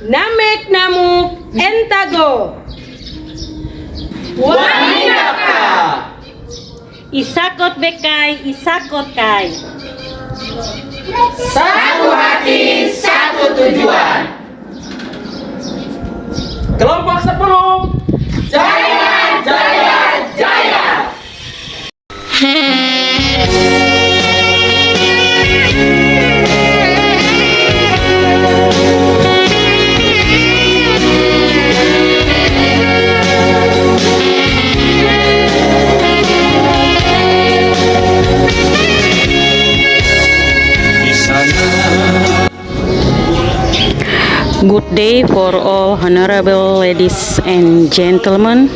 Namek namuk entago. Wanidaka. Isakot bekai, isakot kai. Satu hati, satu tujuan. Kelompok 10. Jaya, jaya, jaya. Good day for all honorable ladies and gentlemen.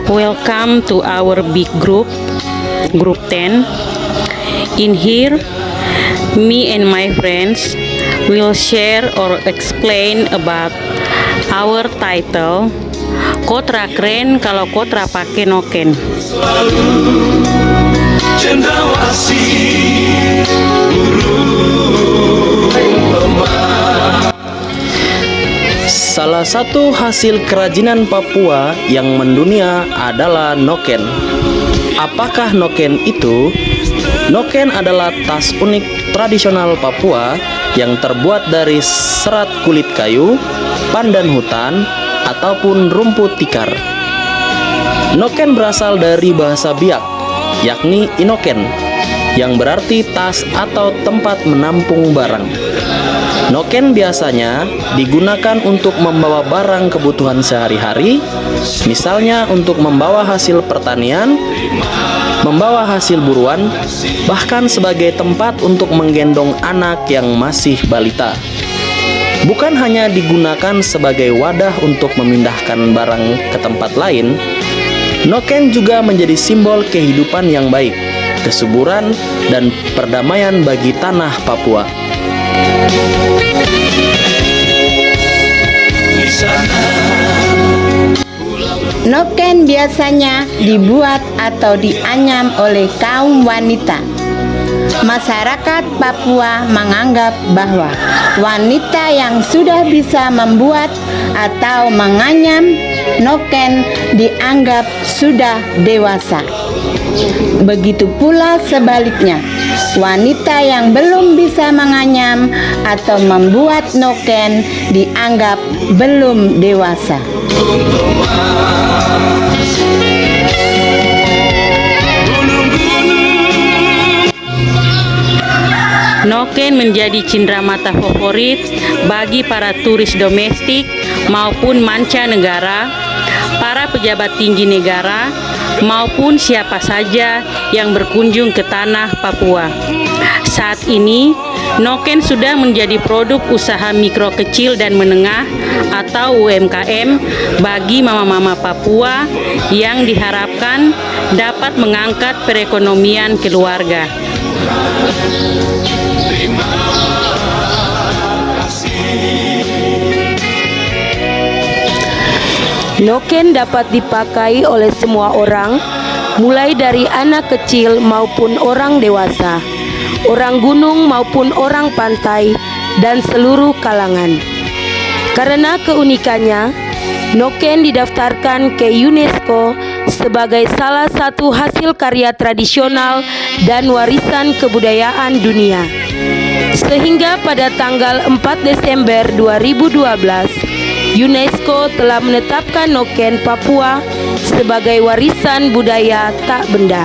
Welcome to our big group 10. In here, me and my friends will share or explain about our title. Kotra keren kalau kotra pake noken. Cendrawasih Salah satu hasil kerajinan Papua yang mendunia adalah noken. Apakah noken itu? Noken adalah tas unik tradisional Papua yang terbuat dari serat kulit kayu, pandan hutan, ataupun rumput tikar. Noken berasal dari bahasa Biak, yakni inoken, yang berarti tas atau tempat menampung barang. Noken biasanya digunakan untuk membawa barang kebutuhan sehari-hari, misalnya untuk membawa hasil pertanian, membawa hasil buruan, bahkan sebagai tempat untuk menggendong anak yang masih balita. Bukan hanya digunakan sebagai wadah untuk memindahkan barang ke tempat lain, noken juga menjadi simbol kehidupan yang baik, kesuburan, dan perdamaian bagi tanah Papua. Noken biasanya dibuat atau dianyam oleh kaum wanita. Masyarakat Papua menganggap bahwa wanita yang sudah bisa membuat atau menganyam noken dianggap sudah dewasa. Begitu pula sebaliknya, wanita yang belum bisa menganyam atau membuat noken dianggap belum dewasa. Noken menjadi cenderamata favorit bagi para turis domestik maupun mancanegara, para pejabat tinggi negara, maupun siapa saja yang berkunjung ke tanah Papua. Saat ini, noken sudah menjadi produk usaha mikro kecil dan menengah atau UMKM bagi mama-mama Papua yang diharapkan dapat mengangkat perekonomian keluarga. Noken dapat dipakai oleh semua orang, mulai dari anak kecil maupun orang dewasa, orang gunung maupun orang pantai, dan seluruh kalangan. Karena keunikannya, noken didaftarkan ke UNESCO sebagai salah satu hasil karya tradisional dan warisan kebudayaan dunia. Sehingga pada tanggal 4 Desember 2012, UNESCO telah menetapkan noken Papua sebagai warisan budaya tak benda.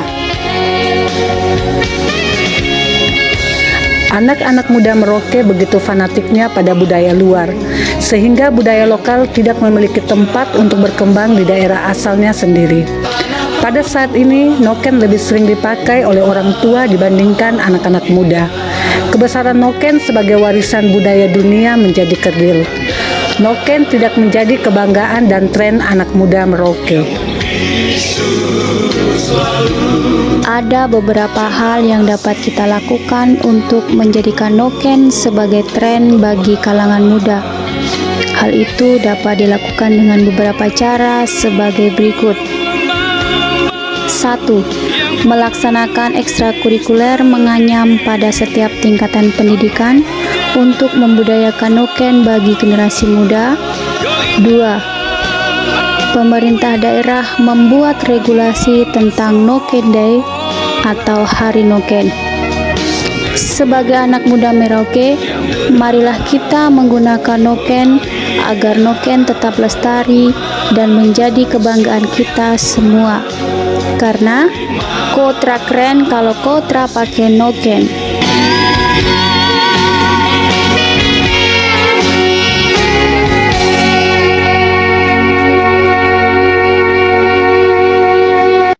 Anak-anak muda Merauke begitu fanatiknya pada budaya luar, sehingga budaya lokal tidak memiliki tempat untuk berkembang di daerah asalnya sendiri. Pada saat ini, noken lebih sering dipakai oleh orang tua dibandingkan anak-anak muda. Kebesaran noken sebagai warisan budaya dunia menjadi kerdil. Noken tidak menjadi kebanggaan dan tren anak muda Merauke. Ada beberapa hal yang dapat kita lakukan untuk menjadikan noken sebagai tren bagi kalangan muda. Hal itu dapat dilakukan dengan beberapa cara sebagai berikut. 1. Melaksanakan ekstrakurikuler menganyam pada setiap tingkatan pendidikan untuk membudayakan noken bagi generasi muda. 2. Pemerintah daerah membuat regulasi tentang Noken Day atau Hari Noken. Sebagai anak muda Merauke, marilah kita menggunakan noken agar noken tetap lestari dan menjadi kebanggaan kita semua. Karena kotra keren kalau kotra pakai noken.